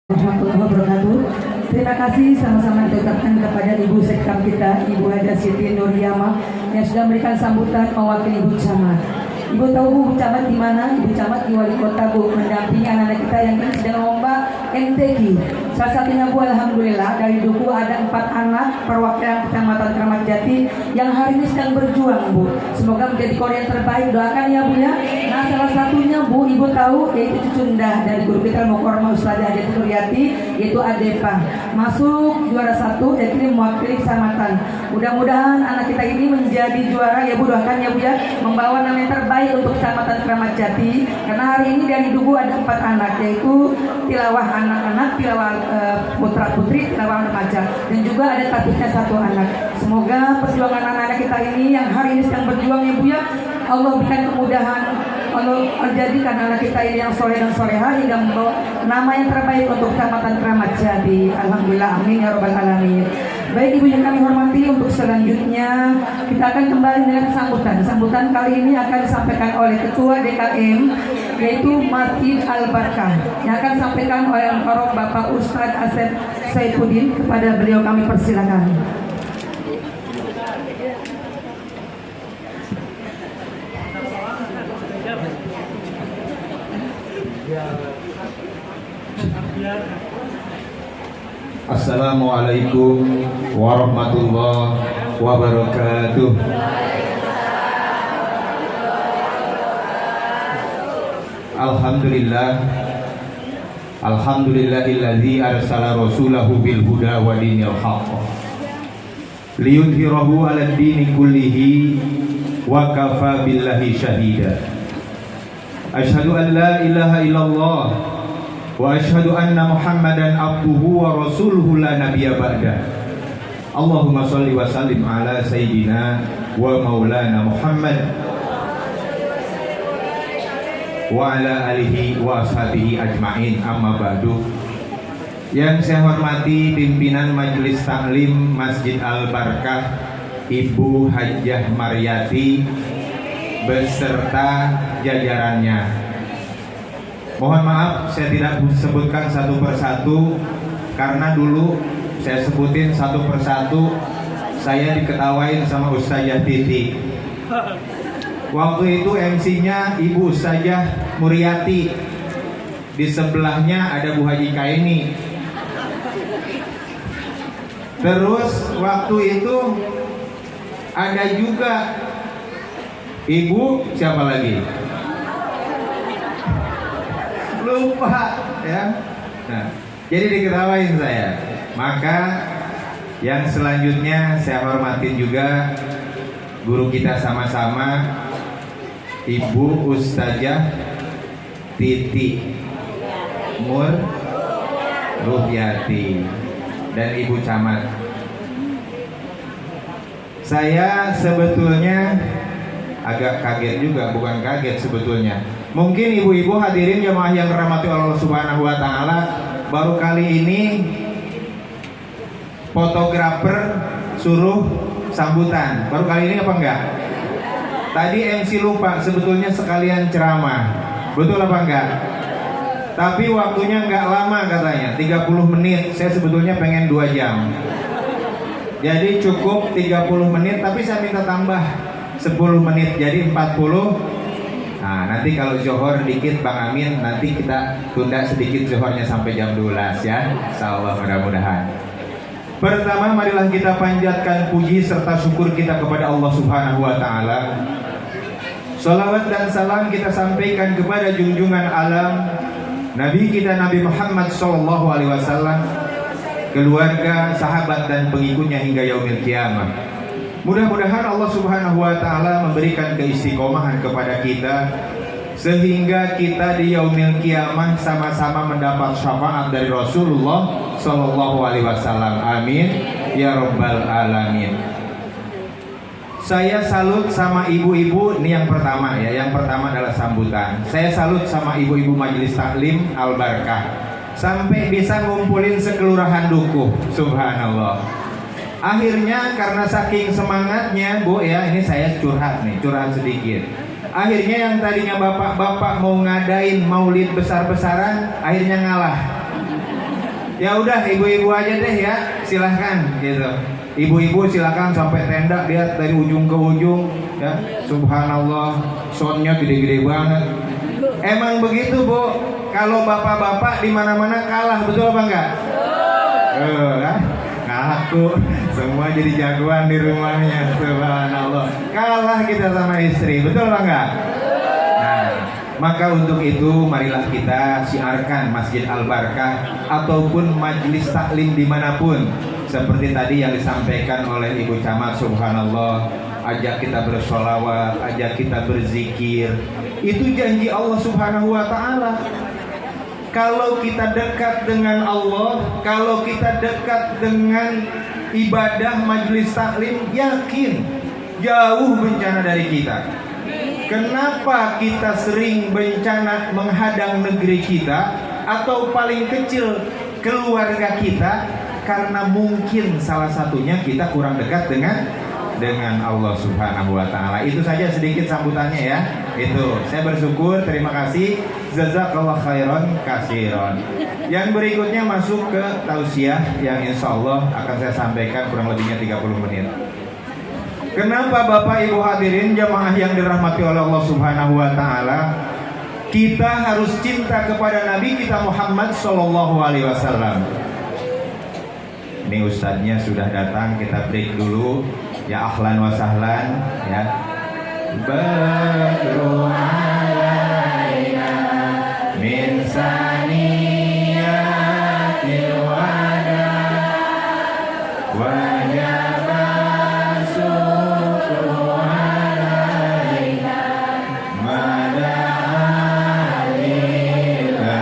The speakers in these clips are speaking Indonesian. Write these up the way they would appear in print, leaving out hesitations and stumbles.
Warahmatullahi wabarakatuh. Terima kasih sama-sama diucapkan kepada Ibu Sekam kita, Ibu Haja Siti Nuriyama, yang sudah memberikan sambutan mewakili Ibu Camat. Ibu tahu Bu Camat di mana? Ibu Camat di Wali Kota Bu, mendampingi anak-anak kita yang ini sedang lomba MTQ. Salah satunya Bu, alhamdulillah dari Duku ada 4 anak perwakilan Kecamatan Kramat Jati yang hari ini sedang berjuang Bu. Semoga menjadi Korea yang terbaik, doakan ya Bu ya. Nah salah satunya Bu, Ibu tahu yaitu Cucunda dari guru kita Mokorma Ustazah Ade Turyati, yaitu Adepa. Masuk juara 1 dan ini mewakili kecamatan. Mudah-mudahan anak kita ini menjadi juara ya Bu, doakan ya Bu ya, membawa nama yang terbaik untuk Kecamatan Kramat Jati. Karena hari ini dari Duku ada 4 anak, yaitu tilawah anak-anak, tilawah putra-putri, tilawah remaja, dan juga ada tatihnya 1 anak. Semoga perjuangan anak-anak kita ini yang hari ini sedang berjuang ya Bu ya, Allah berikan kemudahan, Allah jadikan anak kita ini yang soleh dan soleha hingga membawa nama yang terbaik untuk Kecamatan Kramat Jati. Alhamdulillah, amin ya robbal alamin. Baik Ibu yang kami hormati, untuk selanjutnya kita akan kembali dengan sambutan. Sambutan kali ini akan disampaikan oleh Ketua DKM, yaitu Masjid Al-Barkah, yang akan disampaikan oleh Al-Farouk Bapak Ustadz Asep Saifuddin. Kepada beliau kami persilakan. Assalamualaikum warahmatullahi wabarakatuh. Alhamdulillah, alhamdulillahilladzi arsala rasulahu bil huda wa dinil haqq liyudhhirahu 'alad dini kullihi wa kafa billahi syahida. Asyhadu an la ilaha illallah wa asyhadu anna Muhammadan abduhu wa rasuluhu la nabiyya ba'da. Allahumma shalli wa sallim ala sayyidina wa maulana Muhammad wa ala alihi wa ashabihi ajma'in, amma ba'du. Yang saya hormati pimpinan Majelis Taklim Masjid Al-Barkah, Ibu Hajah Maryati beserta jajarannya. Mohon maaf saya tidak sebutkan satu persatu, karena dulu saya sebutin satu persatu saya diketawain sama Ustazah Titi. Waktu itu MC-nya Ibu Ustazah Muriati, di sebelahnya ada Bu Haji Kaini. Terus waktu itu ada juga Ibu siapa lagi? Lupa ya. Nah, jadi diketawain saya. Maka yang selanjutnya saya hormatin juga guru kita sama-sama, Ibu Ustazah Titi Mur Ruhyati dan Ibu Camat. Saya sebetulnya agak kaget juga, bukan kaget sebetulnya. Mungkin ibu-ibu hadirin jemaah yang dirahmati Allah Subhanahu wa taala, baru kali ini fotografer suruh sambutan. Baru kali ini apa enggak? Tadi MC lupa, sebetulnya sekalian ceramah. Betul apa enggak? Tapi waktunya enggak lama katanya, 30 menit. Saya sebetulnya pengen 2 jam. Jadi cukup 30 menit, tapi saya minta tambah 10 menit jadi 40. Nah, nanti kalau zuhur dikit Bang Amin, nanti kita tunda sedikit zuhurnya sampai jam 12 ya. Insyaallah, mudah-mudahan. Pertama, marilah kita panjatkan puji serta syukur kita kepada Allah Subhanahu wa taala. Shalawat dan salam kita sampaikan kepada junjungan alam Nabi kita Nabi Muhammad sallallahu alaihi wasallam, keluarga, sahabat dan pengikutnya hingga yaumil qiyamah. Mudah-mudahan Allah Subhanahu wa taala memberikan keistiqomahan kepada kita sehingga kita di yaumil qiyamah sama-sama mendapat syafaat dari Rasulullah sallallahu alaihi wasallam. Amin ya rabbal alamin. Saya salut sama ibu-ibu, ini yang pertama ya. Yang pertama adalah sambutan. Saya salut sama ibu-ibu Majelis Taklim Al-Barkah sampai bisa ngumpulin sekelurahan Dukuh. Subhanallah. Akhirnya karena saking semangatnya Bu ya, ini saya curhat sedikit. Akhirnya yang tadinya bapak-bapak mau ngadain maulid besar-besaran, akhirnya ngalah. Ya udah ibu-ibu aja deh ya, silahkan gitu. Ibu-ibu silahkan sampai tenda, lihat dari ujung ke ujung ya. Subhanallah, soundnya gede-gede banget. Emang begitu Bu, kalau bapak-bapak di mana-mana kalah, betul apa enggak? Kan? Ngaku semua jadi jagoan di rumahnya, subhanallah. Kalah kita sama istri, betul apa enggak? Nah, maka untuk itu marilah kita siarkan Masjid Al-Barkah ataupun majelis taklim dimanapun. Seperti tadi yang disampaikan oleh Ibu Camat, subhanallah, ajak kita bersolawat, ajak kita berzikir. Itu janji Allah subhanahu wa ta'ala. Kalau kita dekat dengan Allah, kalau kita dekat dengan ibadah majelis taklim, yakin jauh bencana dari kita. Kenapa kita sering bencana menghadang negeri kita atau paling kecil keluarga kita? Karena mungkin salah satunya kita kurang dekat dengan Allah Subhanahu wa taala. Itu saja sedikit sambutannya ya. Itu. Saya bersyukur, terima kasih. Jazakallah khairan katsiran. Yang berikutnya masuk ke tausiah yang insyaallah akan saya sampaikan kurang lebihnya 30 menit. Kenapa Bapak Ibu hadirin jamaah yang dirahmati oleh Allah Subhanahu wa taala, kita harus cinta kepada Nabi kita Muhammad sallallahu alaihi wasallam. Ini ustadznya sudah datang, kita break dulu. Ya ahlan wa sahlan ya. Badru alaina min saniyatil wada wajaba syukru alaina mada'alilahina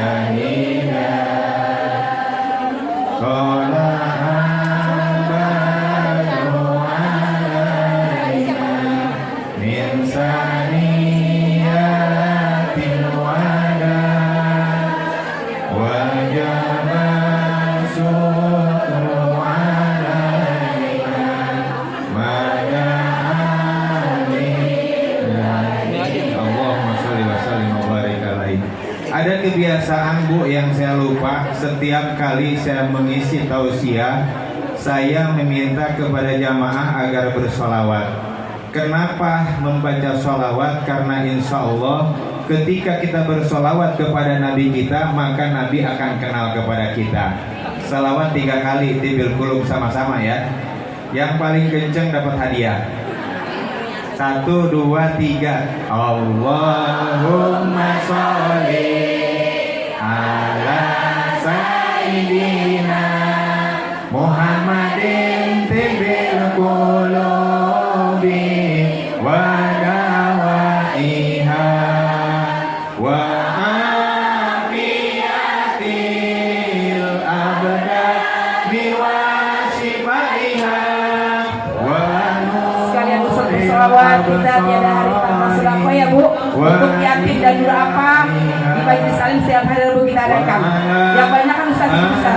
Ada kebiasaan Bu yang saya lupa, setiap kali saya mengisi tausiah, saya meminta kepada jamaah agar bersolawat. Kenapa membaca solawat? Karena insya Allah ketika kita bersolawat kepada Nabi kita, maka Nabi akan kenal kepada kita. Salawat 3 kali, tibil kulub sama-sama ya. Yang paling kenceng dapat hadiah. 1, 2, 3. Allahumma sholli ala sayyidina Muhammadin tibil qulubi wa dawaiha wa afiatil abdani wa shifaiha wa Sekalian bersolawat kita tiada hari tanpa sedekah ya Bu. Untuk yatim dan dura apa di majelis salim setiap hari Bu kita adakan. Yang banyak kan Ustaz bisa.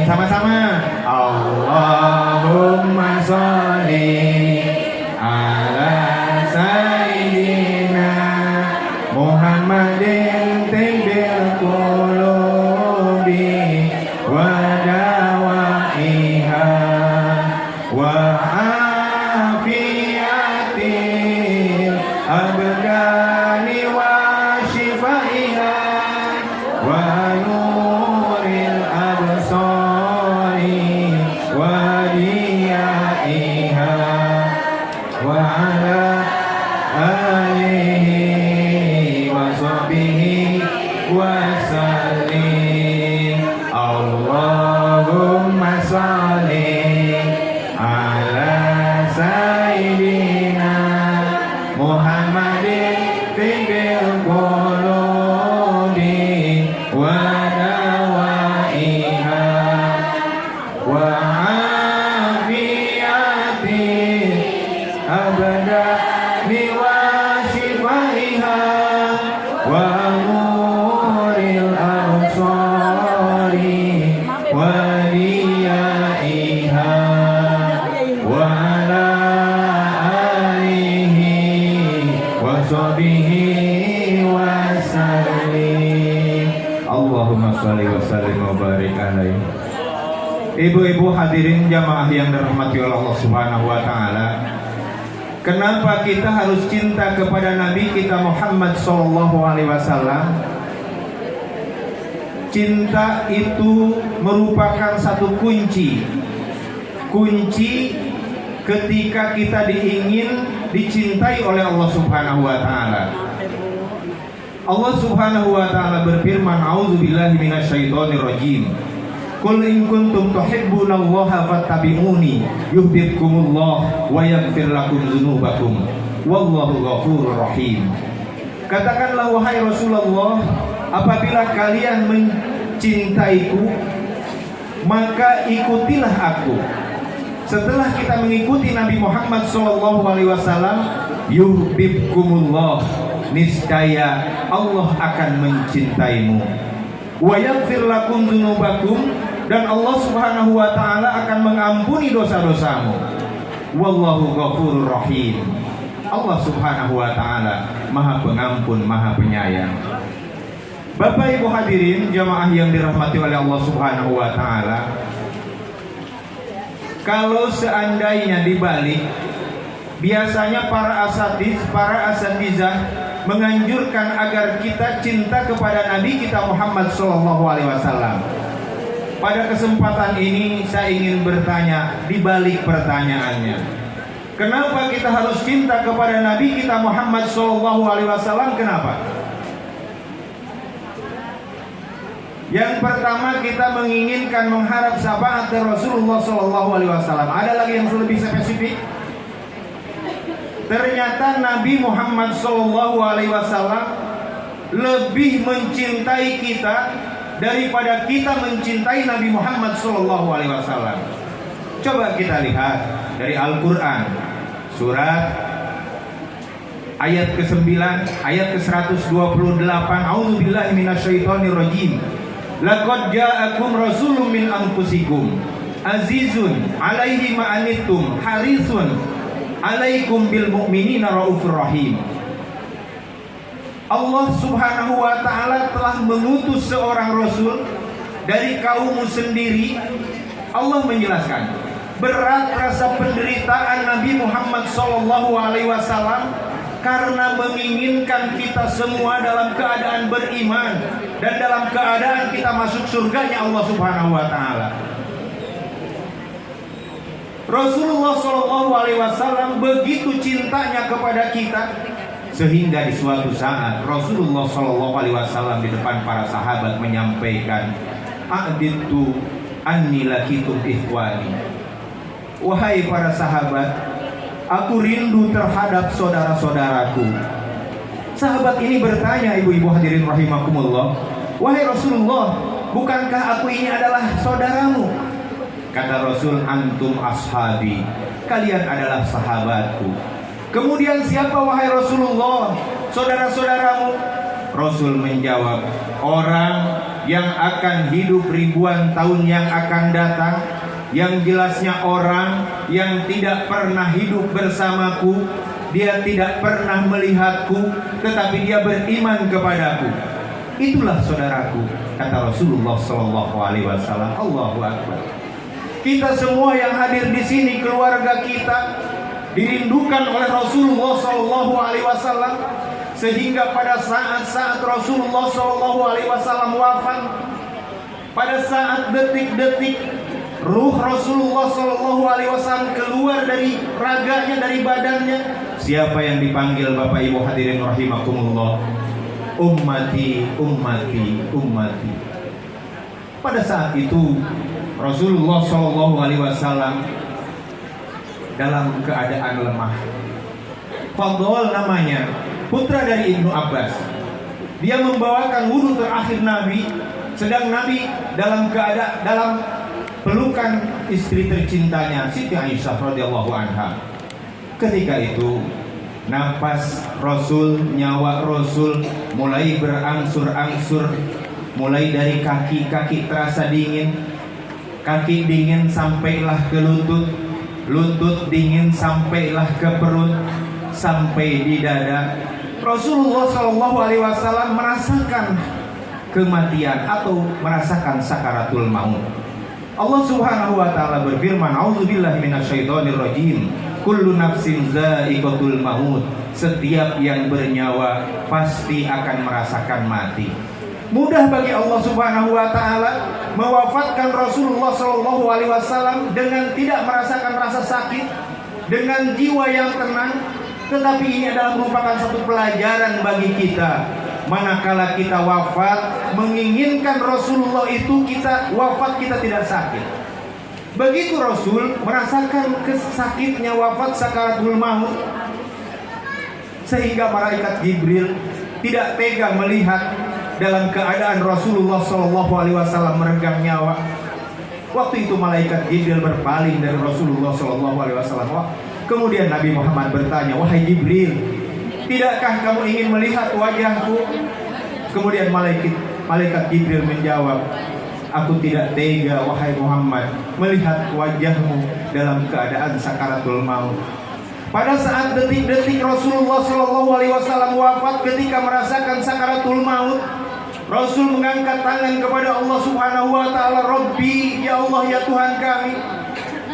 Sama-sama. Allahumma sholli ala sayyidina Muhammadin tibil qulubi wa dawaiha wa afiatil abdani wa shifaiha wa nuril absari wa diyaiha wa ala alihi wa sahbihi wa sallim. Allahumma sholli ala sayyidina Muhammadin tibil qulubi wa dawaiha wa afiatil abdani wa shifaiha wa nuril absari wa diyaiha wa ala alihi wa sahbihi wa sallam. sholli wa sallim wa barik alaihi. Ibu-ibu hadirin jamaah yang dirahmati oleh Allah Subhanahu wa taala. Kenapa kita harus cinta kepada Nabi kita Muhammad sallallahu alaihi wasallam? Cinta itu merupakan satu kunci ketika kita dicintai oleh Allah Subhanahu wa taala. Allah Subhanahu wa taala berfirman, "A'udzubillahi minasyaitonir rajim. Qul in kuntum tuhibbunallaha fattabi'uni yuhibbukumullah wa yaghfir lakum dzunubakum wallahu ghafurur rahim." Katakanlah wahai Rasulullah, apabila kalian mencintaiku, maka ikutilah aku. Setelah kita mengikuti Nabi Muhammad SAW, yuhibbukumullah, niscaya Allah akan mencintaimu. Wa yaghfir lakum dzunubakum, dan Allah Subhanahu wa taala akan mengampuni dosa-dosamu. Wallahu ghafurur rahim. Allah Subhanahu wa taala Maha Pengampun, Maha Penyayang. Bapak Ibu hadirin jamaah yang dirahmati oleh Allah Subhanahu wa taala, kalau seandainya dibalik, biasanya para asatizah menganjurkan agar kita cinta kepada Nabi kita Muhammad SAW. Pada kesempatan ini saya ingin bertanya, dibalik pertanyaannya, kenapa kita harus cinta kepada Nabi kita Muhammad SAW? Kenapa? Yang pertama, kita menginginkan mengharap syafaat dari Rasulullah SAW. Ada lagi yang lebih spesifik? Ternyata Nabi Muhammad SAW lebih mencintai kita daripada kita mencintai Nabi Muhammad SAW. Coba kita lihat dari Al-Quran, surat ayat ke-9, ayat ke-128. A'udzubillahi minasyaitonirrajim. Laqad ja'akum rasulun min anfusikum azizun 'alaihi ma anittum harisun 'alaikum bil mu'minina raufur rahim. Allah Subhanahu wa taala telah mengutus seorang rasul dari kaummu sendiri. Allah menjelaskan berat rasa penderitaan Nabi Muhammad SAW karena menginginkan kita semua dalam keadaan beriman dan dalam keadaan kita masuk surganya Allah Subhanahu wa taala. Rasulullah SAW begitu cintanya kepada kita sehingga di suatu saat Rasulullah SAW di depan para sahabat menyampaikan, "A'ditu anni lakitum ikhwani." Wahai para sahabat, aku rindu terhadap saudara-saudaraku. Sahabat ini bertanya, ibu-ibu hadirin rahimakumullah, "Wahai Rasulullah, bukankah aku ini adalah saudaramu?" Kata Rasul, "Antum ashabi." Kalian adalah sahabatku. Kemudian siapa wahai Rasulullah saudara-saudaramu? Rasul menjawab, orang yang akan hidup ribuan tahun yang akan datang, yang jelasnya orang yang tidak pernah hidup bersamaku, dia tidak pernah melihatku, tetapi dia beriman kepadaku. Itulah saudaraku, kata Rasulullah SAW. Allahu Akbar. Kita semua yang hadir di sini, keluarga kita dirindukan oleh Rasulullah SAW, sehingga pada saat-saat Rasulullah SAW wafat, pada saat detik-detik ruh Rasulullah SAW keluar dari raganya, dari badannya, siapa yang dipanggil Bapak Ibu hadirin rahimakumullah? Ummati, ummati, ummati. Pada saat itu Rasulullah SAW dalam keadaan lemah. Fadl namanya, putra dari Ibnu Abbas. Dia membawakan wudhu terakhir Nabi, sedang Nabi dalam pelukan istri tercintanya Siti Aisyah radhiyallahu anha. Ketika itu nafas Rasul, nyawa Rasul mulai berangsur-angsur, mulai dari kaki terasa dingin, kaki dingin sampailah ke lutut, lutut dingin sampailah ke perut, sampai di dada. Rasulullah SAW merasakan kematian atau merasakan sakaratul maut. Allah Subhanahu wa taala berfirman, "A'udzubillahi minasyaitonirrajim. Kullu nafsin za'iqatul maut." Setiap yang bernyawa pasti akan merasakan mati. Mudah bagi Allah Subhanahu wa taala mewafatkan Rasulullah sallallahu alaihi wasallam dengan tidak merasakan rasa sakit, dengan jiwa yang tenang. Tetapi ini adalah merupakan satu pelajaran bagi kita. Manakala kita wafat, menginginkan Rasulullah itu kita wafat kita tidak sakit. Begitu Rasul merasakan sakitnya wafat sakaratul maut, sehingga malaikat Jibril tidak tega melihat dalam keadaan Rasulullah SAW meregang nyawa. Waktu itu malaikat Jibril berpaling dari Rasulullah SAW. Kemudian Nabi Muhammad bertanya, "Wahai Jibril, tidakkah kamu ingin melihat wajahku?" Kemudian malaikat Jibril menjawab, "Aku tidak tega wahai Muhammad melihat wajahmu dalam keadaan sakaratul maut." Pada saat detik-detik Rasulullah SAW wafat, ketika merasakan sakaratul maut, Rasul mengangkat tangan kepada Allah Subhanahu wa taala, "Rabbi, ya Allah, ya Tuhan kami,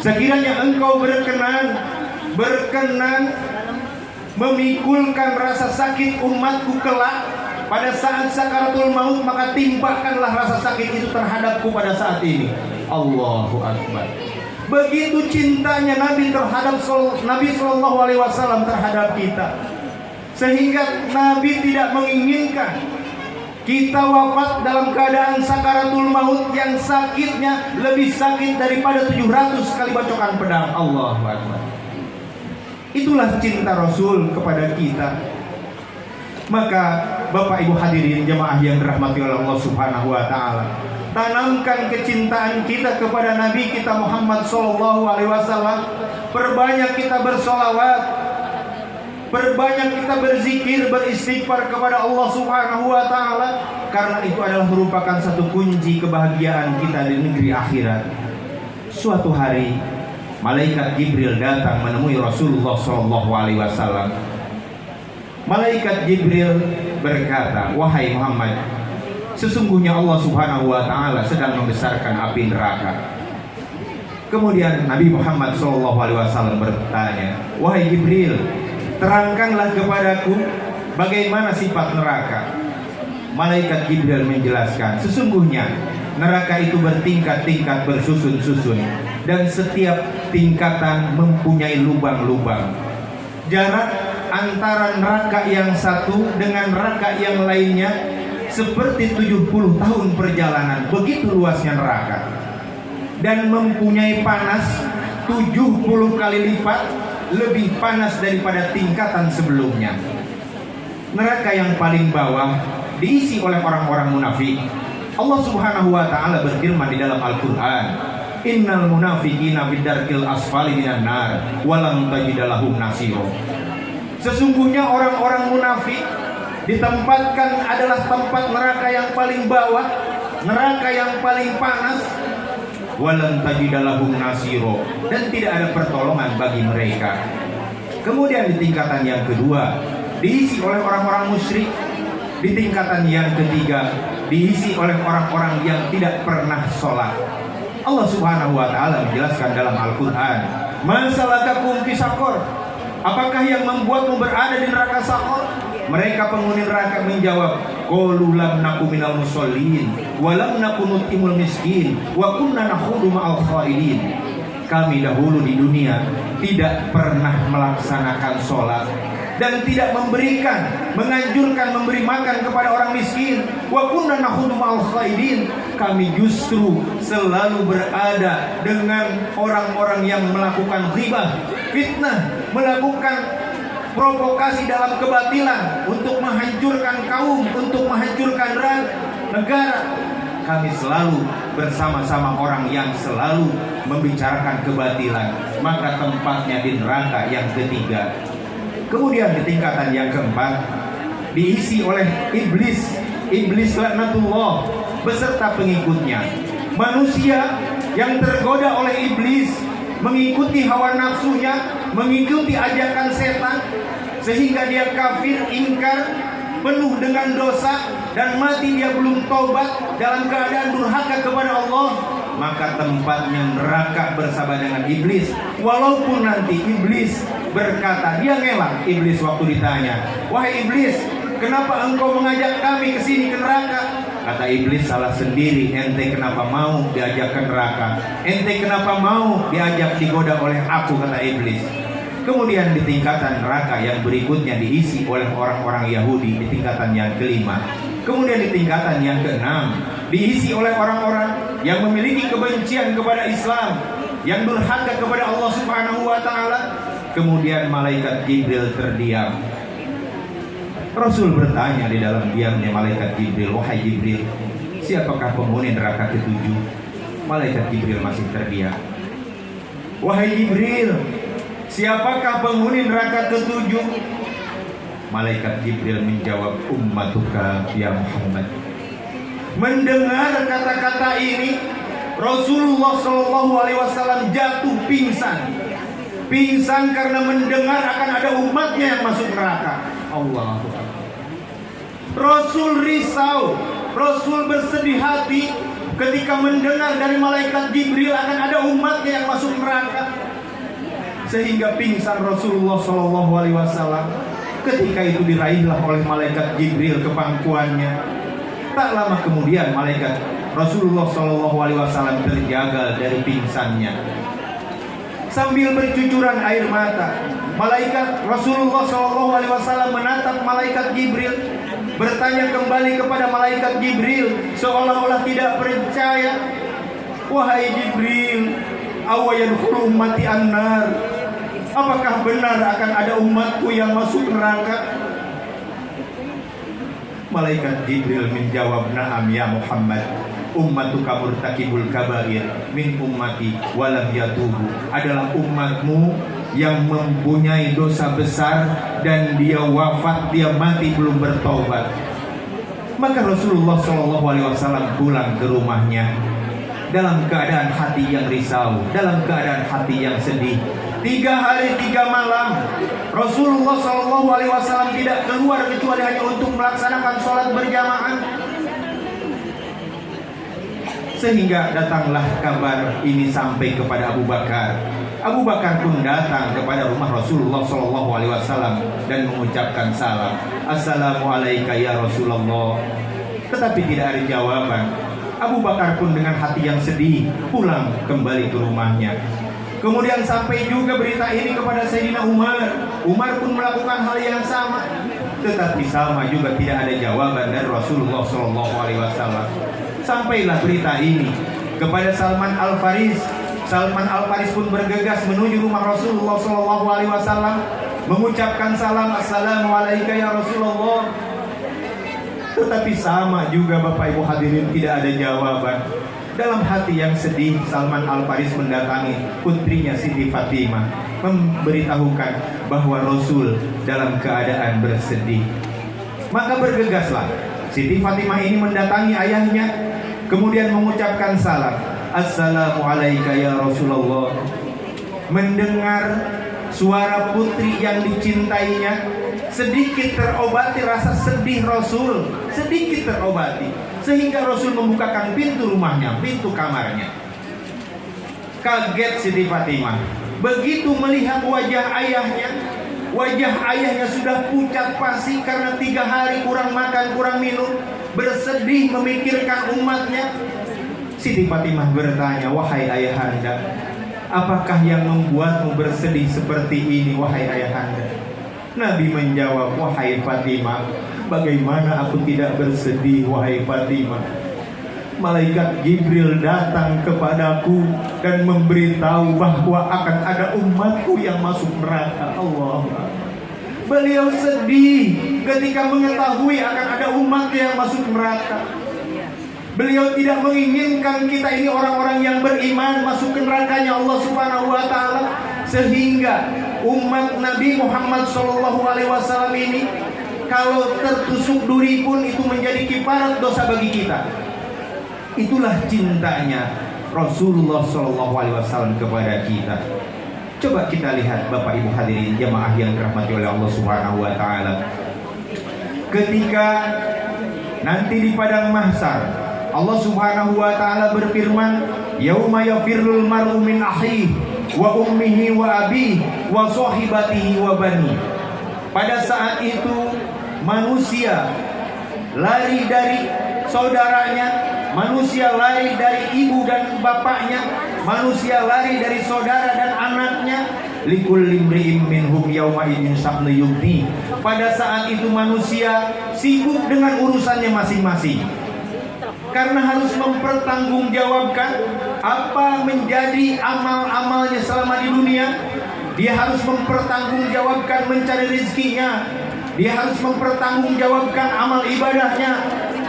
sekiranya Engkau berkenan memikulkan rasa sakit umatku kelak pada saat sakaratul maut, maka timpakanlah rasa sakit itu terhadapku pada saat ini." Allahu Akbar. Begitu cintanya Nabi terhadap Nabi Sallallahu Alaihi Wasallam terhadap kita, sehingga Nabi tidak menginginkan kita wafat dalam keadaan sakaratul maut yang sakitnya lebih sakit daripada 700 kali bacokan pedang. Allahu Akbar. Itulah cinta Rasul kepada kita. Maka Bapak Ibu hadirin jemaah yang dirahmati oleh Allah Subhanahu wa taala, tanamkan kecintaan kita kepada Nabi kita Muhammad sallallahu alaihi wasallam. Perbanyak kita bersolawat, perbanyak kita berzikir, beristighfar kepada Allah Subhanahu wa taala, karena itu adalah merupakan satu kunci kebahagiaan kita di negeri akhirat. Suatu hari malaikat Jibril datang menemui Rasulullah sallallahu alaihi wasallam. Malaikat Jibril berkata, "Wahai Muhammad, sesungguhnya Allah Subhanahu wa taala sedang membesarkan api neraka." Kemudian Nabi Muhammad SAW bertanya, "Wahai Jibril, terangkanlah kepadaku bagaimana sifat neraka." Malaikat Jibril menjelaskan, "Sesungguhnya neraka itu bertingkat-tingkat, bersusun-susun, dan setiap tingkatan mempunyai lubang-lubang. Jarak antara neraka yang satu dengan neraka yang lainnya seperti 70 tahun perjalanan. Begitu luasnya neraka. Dan mempunyai panas 70 kali lipat lebih panas daripada tingkatan sebelumnya. Neraka yang paling bawah diisi oleh orang-orang munafik. Allah Subhanahu wa taala berfirman di dalam Al-Qur'an, "Innal munafiqina bidarkil asfali minan nar wa lam tajid lahum nasira." Sesungguhnya orang-orang munafik ditempatkan adalah tempat neraka yang paling bawah, neraka yang paling panas, walam tajidalahum nasiro, dan tidak ada pertolongan bagi mereka. Kemudian di tingkatan yang kedua diisi oleh orang-orang musyrik. Di tingkatan yang ketiga diisi oleh orang-orang yang tidak pernah sholat. Allah Subhanahu wa taala menjelaskan dalam Al-Qur'an, "Man salakakum fi saqar?" Apakah yang membuatmu berada di neraka Sakor? Mereka penghuni neraka menjawab, "Qalu lam naku minal musallin wa lam naku nutimul miskin wa kunna nakhudu ma'al khaidin." Kami dahulu di dunia tidak pernah melaksanakan sholat dan tidak menganjurkan memberi makan kepada orang miskin. Wa kunna nakhudu ma'al khaidin. Kami justru selalu berada dengan orang-orang yang melakukan ghibah, fitnah, melakukan provokasi dalam kebatilan untuk menghancurkan kaum, untuk menghancurkan negara. Kami selalu bersama-sama orang yang selalu membicarakan kebatilan, maka tempatnya di neraka yang ketiga. Kemudian di tingkatan yang keempat diisi oleh iblis laknatullah beserta pengikutnya. Manusia yang tergoda oleh iblis, mengikuti hawa nafsunya, mengikuti ajakan setan, sehingga dia kafir, ingkar, penuh dengan dosa, dan mati dia belum taubat dalam keadaan durhaka kepada Allah, maka tempatnya neraka bersama dengan iblis. Walaupun nanti iblis berkata, dia ngelak iblis waktu ditanya, wahai iblis, kenapa engkau mengajak kami ke sini ke neraka? Kata iblis, salah sendiri, ente kenapa mau diajak ke neraka? Ente kenapa mau diajak digoda oleh aku, kata iblis. Kemudian di tingkatan neraka yang berikutnya diisi oleh orang-orang Yahudi di tingkatan yang kelima. Kemudian di tingkatan yang keenam diisi oleh orang-orang yang memiliki kebencian kepada Islam, yang durhaka kepada Allah Subhanahu wa taala. Kemudian malaikat Jibril terdiam. Rasul bertanya di dalam diamnya malaikat Jibril, wahai Jibril, siapakah penghuni neraka ketujuh? Malaikat Jibril masih terdiam. Wahai Jibril, siapakah penghuni neraka ketujuh? Malaikat Jibril menjawab, ummatuka ya Muhammad. Mendengar kata-kata ini, Rasulullah SAW jatuh pingsan. Pingsan karena mendengar akan ada umatnya yang masuk neraka. Allahu Akbar. Rasul risau, Rasul bersedih hati ketika mendengar dari malaikat Jibril akan ada umatnya yang masuk neraka. Sehingga pingsan Rasulullah SAW. Ketika itu diraihlah oleh malaikat Jibril ke pangkuannya. Tak lama kemudian malaikat Rasulullah SAW terjaga dari pingsannya. Sambil bercucuran air mata, malaikat Rasulullah SAW menatap malaikat Jibril, bertanya kembali kepada malaikat Jibril seolah-olah tidak percaya. Wahai Jibril, awayadkhulu ummati annar, apakah benar akan ada umatku yang masuk neraka? Malaikat Jibril menjawab, na'am ya Muhammad, ummatuka murtakibul kabair min ummati walam yatubu, adalah umatmu yang mempunyai dosa besar dan dia wafat, dia mati belum bertobat. Maka Rasulullah SAW pulang ke rumahnya dalam keadaan hati yang risau, dalam keadaan hati yang sedih. 3 hari 3 malam Rasulullah SAW tidak keluar kecuali hanya untuk melaksanakan sholat berjamaah. Sehingga datanglah kabar ini sampai kepada Abu Bakar. Abu Bakar pun datang kepada rumah Rasulullah SAW dan mengucapkan salam, Assalamualaikum ya Rasulullah. Tetapi tidak ada jawaban. Abu Bakar pun dengan hati yang sedih pulang kembali ke rumahnya. Kemudian sampai juga berita ini kepada Sayyidina Umar. Umar pun melakukan hal yang sama. Tetapi sama juga tidak ada jawaban dari Rasulullah SAW. Sampailah berita ini kepada Salman Al-Faris. Salman Al-Faris pun bergegas menuju rumah Rasulullah SAW, mengucapkan salam, Assalamualaikum ya Rasulullah. Tetapi sama juga Bapak Ibu hadirin, tidak ada jawaban. Dalam hati yang sedih, Salman Al-Faris mendatangi putrinya Siti Fatimah, memberitahukan bahwa Rasul dalam keadaan bersedih. Maka bergegaslah Siti Fatimah ini mendatangi ayahnya, kemudian mengucapkan salam, Assalamualaikum ya Rasulullah. Mendengar suara putri yang dicintainya, sedikit terobati rasa sedih Rasul, sedikit terobati, sehingga Rasul membukakan pintu rumahnya, pintu kamarnya. Kaget Siti Fatimah begitu melihat wajah ayahnya. Wajah ayahnya sudah pucat pasi karena 3 hari kurang makan, kurang minum, bersedih memikirkan umatnya. Siti Fatimah bertanya, wahai ayahanda, apakah yang membuatmu bersedih seperti ini, wahai ayahanda? Nabi menjawab, wahai Fatimah, bagaimana aku tidak bersedih, wahai Fatimah? Malaikat Jibril datang kepadaku dan memberitahu bahwa akan ada umatku yang masuk neraka. Allah. Beliau sedih ketika mengetahui akan ada umat yang masuk neraka. Beliau tidak menginginkan kita ini orang-orang yang beriman masuk ke nerakanya Allah Subhanahu wa taala, sehingga umat Nabi Muhammad SAW ini kalau tertusuk duri pun itu menjadi kifarat dosa bagi kita. Itulah cintanya Rasulullah SAW kepada kita. Coba kita lihat Bapak Ibu hadirin jamaah yang dirahmati oleh Allah Subhanahu wa taala. Ketika nanti di padang mahsyar Allah Subhanahu wa taala berfirman, yauma yafirrul mar'u min akhihi wa ummihi wa abihi wa sahibatihi wa bani. Pada saat itu manusia lari dari saudaranya, manusia lari dari ibu dan bapaknya, manusia lari dari saudara dan anaknya. Likulli imri'in minhum yawma idzin sya'nu yughni. Pada saat itu manusia sibuk dengan urusannya masing-masing, karena harus mempertanggungjawabkan apa menjadi amal-amalnya selama di dunia. Dia harus mempertanggungjawabkan mencari rezekinya, dia harus mempertanggungjawabkan amal ibadahnya,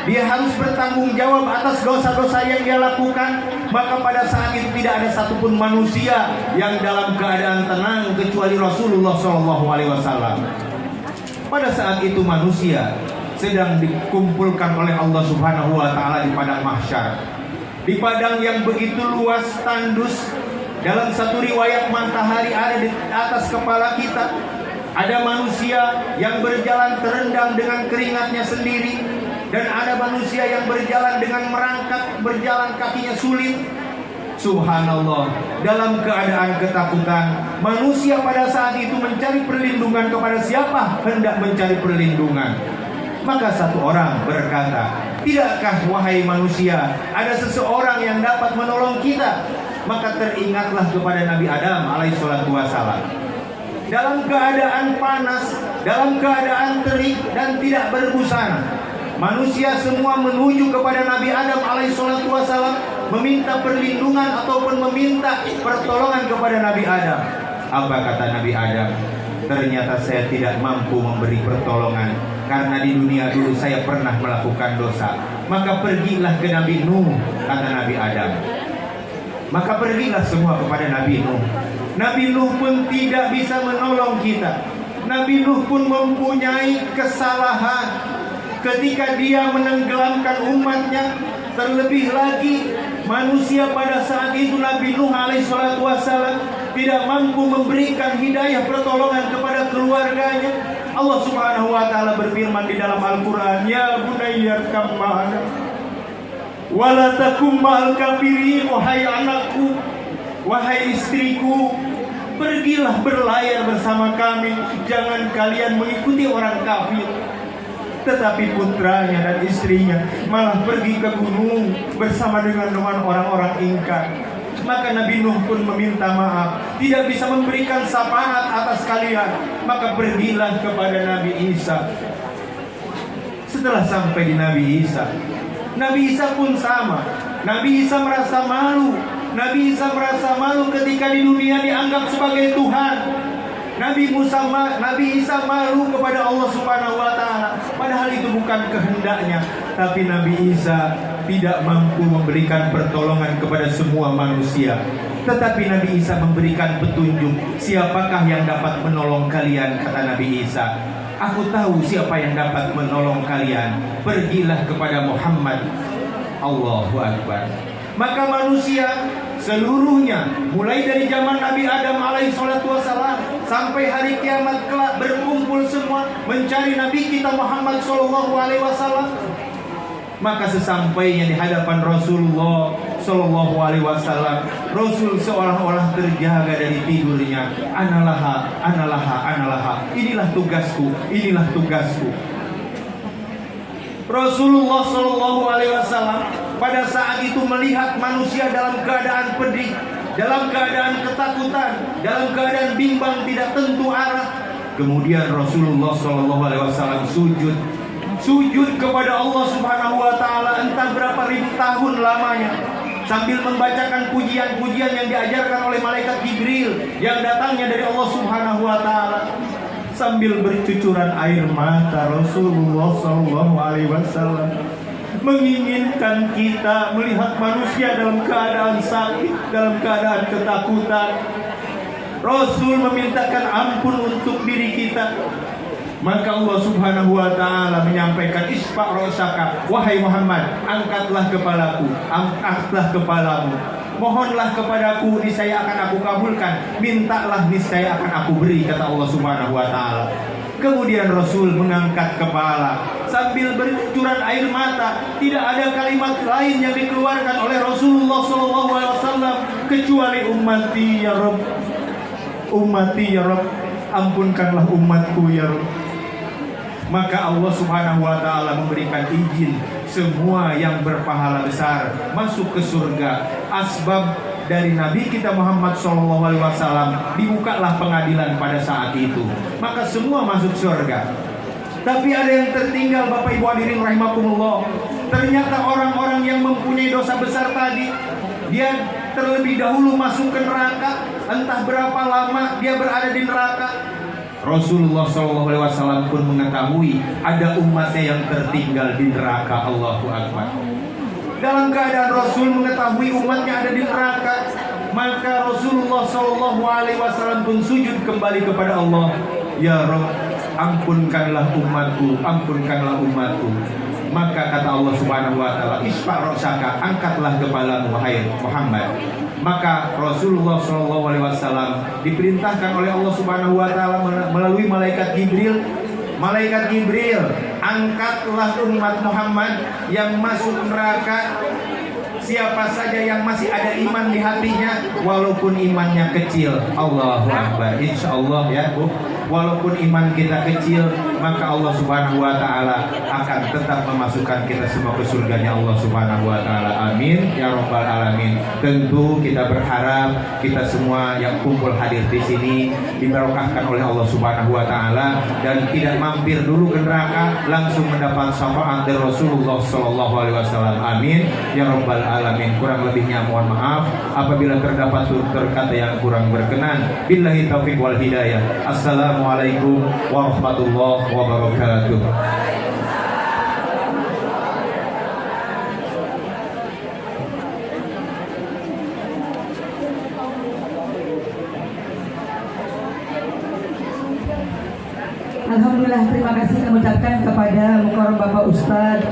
dia harus bertanggung jawab atas dosa-dosa yang dia lakukan. Maka pada saat itu tidak ada satupun manusia yang dalam keadaan tenang kecuali Rasulullah SAW. Pada saat itu manusia sedang dikumpulkan oleh Allah Subhanahu wa taala di padang mahsyar, di padang yang begitu luas tandus. Dalam satu riwayat matahari ada di atas kepala kita. Ada manusia yang berjalan terendam dengan keringatnya sendiri, dan ada manusia yang berjalan dengan merangkak, berjalan kakinya sulit. Subhanallah, dalam keadaan ketakutan, manusia pada saat itu mencari perlindungan kepada siapa hendak mencari perlindungan. Maka satu orang berkata, tidakkah wahai manusia ada seseorang yang dapat menolong kita? Maka teringatlah kepada Nabi Adam alaihissalatu wassalam. Dalam keadaan panas, dalam keadaan terik dan tidak berbusana, manusia semua menuju kepada Nabi Adam alaihissalatu wassalam, meminta perlindungan ataupun meminta pertolongan kepada Nabi Adam. Apa kata Nabi Adam? Ternyata saya tidak mampu memberi pertolongan, karena di dunia dulu saya pernah melakukan dosa. Maka pergilah ke Nabi Nuh, kata Nabi Adam. Maka pergilah semua kepada Nabi Nuh. Nabi Nuh pun tidak bisa menolong kita. Nabi Nuh pun mempunyai kesalahan ketika dia menenggelamkan umatnya. Terlebih lagi manusia pada saat itu Nabi Nuh alaihissalatu wassalam tidak mampu memberikan hidayah pertolongan kepada keluarganya. Allah Subhanahu wa taala berfirman di dalam Al-Qur'an, ya bunayya kam ma'ana wala takum ma'al kafirin. Wahai anakku, wahai istriku, pergilah berlayar bersama kami, jangan kalian mengikuti orang kafir. Tetapi putranya dan istrinya malah pergi ke gunung bersama dengan orang-orang ingkar. Maka Nabi Nuh pun meminta maaf, tidak bisa memberikan syafaat atas kalian. Maka pergilah kepada Nabi Isa. Setelah sampai di Nabi Isa, Nabi Isa pun sama. Nabi Isa merasa malu. Nabi Isa merasa malu ketika di dunia dianggap sebagai Tuhan. Nabi Isa malu kepada Allah Subhanahu wa taala, padahal itu bukan kehendaknya. Tapi Nabi Isa tidak mampu memberikan pertolongan kepada semua manusia. Tetapi Nabi Isa memberikan petunjuk, siapakah yang dapat menolong kalian, kata Nabi Isa. Aku tahu siapa yang dapat menolong kalian. Pergilah kepada Muhammad. Allahu Akbar. Maka manusia seluruhnya, mulai dari zaman Nabi Adam alaihissalatu wassalam sampai hari kiamat kelak, berkumpul semua mencari Nabi kita Muhammad sallallahu alaihi wasallam. Maka sesampainya di hadapan Rasulullah sallallahu alaihi wasallam, Rasul seolah-olah terjaga dari tidurnya. Analaha, analaha, analaha. Inilah tugasku, inilah tugasku. Rasulullah sallallahu alaihi wasallam pada saat itu melihat manusia dalam keadaan pedih, dalam keadaan ketakutan, dalam keadaan bimbang, tidak tentu arah. Kemudian Rasulullah sallallahu alaihi wasallam sujud kepada Allah Subhanahu wa taala entah berapa ribu tahun lamanya, sambil membacakan pujian-pujian yang diajarkan oleh malaikat Jibril yang datangnya dari Allah Subhanahu wa taala. Sambil bercucuran air mata, Rasulullah sallallahu alaihi wasallam menginginkan kita melihat manusia dalam keadaan sakit, dalam keadaan ketakutan. Rasul memintakan ampun untuk diri kita. Maka Allah Subhanahu wa taala menyampaikan, isfa' ra'saka, wahai Muhammad, angkatlah kepalaku, angkatlah kepalamu. Mohonlah kepadaku, niscaya akan aku kabulkan. Mintalah, niscaya akan aku beri, kata Allah Subhanahu wa taala. Kemudian Rasul mengangkat kepala sambil bercucuran air mata. Tidak ada kalimat lain yang dikeluarkan oleh Rasulullah SAW kecuali ummati ya Rabb, ummati ya Rabb, ampunkanlah umatku ya Rabb. Maka Allah Subhanahu wa taala memberikan izin semua yang berpahala besar masuk ke surga. Asbab dari Nabi kita Muhammad SAW dibukalah pengadilan pada saat itu, maka semua masuk surga. Tapi ada yang tertinggal, Bapak Ibu hadirin rahimakumullah. Ternyata orang-orang yang mempunyai dosa besar tadi, dia terlebih dahulu masuk ke neraka. Entah berapa lama dia berada di neraka. Rasulullah SAW pun mengetahui ada umatnya yang tertinggal di neraka. Allahu Akbar. Dalam keadaan Rasul mengetahui umatnya ada di neraka, maka Rasulullah SAW pun sujud kembali kepada Allah. Ya Rabb, ampunkanlah umatku, ampunkanlah umatku. Maka kata Allah Subhanahu wa taala, isfa' ra'saka, angkatlah kepalamu wahai Muhammad. Maka Rasulullah SAW diperintahkan oleh Allah Subhanahu wa taala melalui malaikat Jibril. Malaikat Jibril, angkatlah umat Muhammad yang masuk neraka. Siapa saja yang masih ada iman di hatinya, walaupun imannya kecil. Allahu Akbar. Insya Allah ya Bu, walaupun iman kita kecil, maka Allah Subhanahu wa taala akan tetap memasukkan kita semua ke surganya Allah Subhanahu wa taala. Amin ya rabbal alamin. Tentu kita berharap kita semua yang kumpul hadir di sini diberkahkan oleh Allah Subhanahu wa taala dan tidak mampir dulu ke neraka, langsung mendapat syafaat dari Rasulullah sallallahu alaihi wasallam. Amin ya rabbal alamin. Kurang lebihnya mohon maaf apabila terdapat tutur kata yang kurang berkenan. Billahi taufiq wal hidayah. Assalamualaikum warahmatullahi wabarakatuh. Alhamdulillah, terima kasih kami ucapkan kepada Mukarram Bapak Ustadz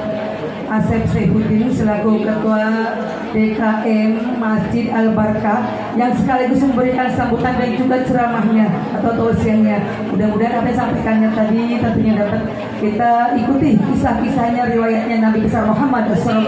Asep Saifuddin selaku Ketua DKM Masjid Al-Barkah yang sekaligus memberikan sambutan dan juga ceramahnya atau tausiahnya. Mudah-mudahan apa yang sampaikannya tadi tentunya dapat kita ikuti kisah-kisahnya, riwayatnya Nabi besar Muhammad SAW.